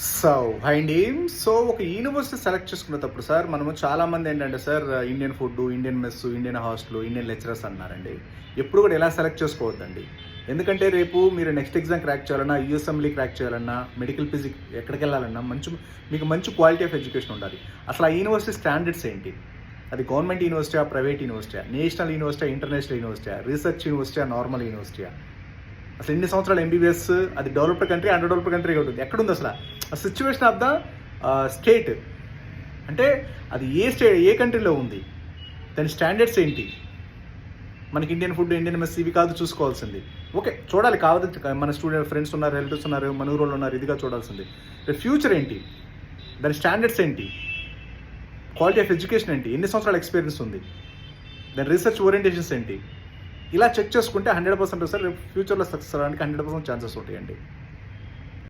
So అండి. ఒక university select చేసుకునేటప్పుడు సార్ మనము చాలామంది ఏంటంటే sir Indian food, Indian mess, Indian hostel, Indian lecturers అన్నారండి. ఎప్పుడు కూడా ఇలా సెలెక్ట్ చేసుకోవద్దండి. ఎందుకంటే రేపు మీరు నెక్స్ట్ ఎగ్జామ్ క్రాక్ చేయాలన్నా, యూఎస్ఎంఎల్ఈ క్రాక్ చేయాలన్నా, మెడికల్ ఫిజిక్స్ ఎక్కడికి వెళ్ళాలన్నా మీకు మంచి క్వాలిటీ ఆఫ్ ఎడ్యుకేషన్ ఉండాలి. అసలు ఆ యూనివర్సిటీ స్టాండర్డ్స్ ఏంటి? అది గవర్నమెంట్ యూనివర్సిటీయా, ప్రైవేట్ యూనివర్సిటీయా, నేషనల్ యూనివర్సిటీయా, ఇంటర్నేషనల్ యూనివర్సిటీయా, రీసెర్చ్ యూనివర్సిటీయా, నార్మల్ యూనివర్సిటీయా? అసలు ఎన్ని సంవత్సరాలు ఎంబీబీఎస్, అది developed country, under developed country ఉంటుంది, ఎక్కడుంది అసలు ఆ సిచ్యువేషన్ ఆఫ్ ద స్టేట్? అంటే అది ఏ కంట్రీలో ఉంది, దాని స్టాండర్డ్స్ ఏంటి? మనకి ఇండియన్ ఫుడ్, ఇండియన్ మెస్ ఇవి కాదు చూసుకోవాల్సింది. ఓకే, చూడాలి, కావద్దు. మన స్టూడెంట్ ఫ్రెండ్స్ ఉన్నారు, రిలేటివ్స్ ఉన్నారు, మన ఊరోళ్ళు ఉన్నారు, ఇదిగా చూడాల్సింది. ఫ్యూచర్ ఏంటి, దాని స్టాండర్డ్స్ ఏంటి, క్వాలిటీ ఆఫ్ ఎడ్యుకేషన్ ఏంటి, ఎన్ని సంవత్సరాల ఎక్స్పీరియన్స్ ఉంది, దాని రీసెర్చ్ ఓరియంటేషన్స్ ఏంటి, ఇలా చెక్ చేసుకుంటే 100% సార్ రేపు ఫ్యూచర్లో సక్సెస్ అవ్వడానికి 100% ఛాన్సెస్ ఉంటాయండి.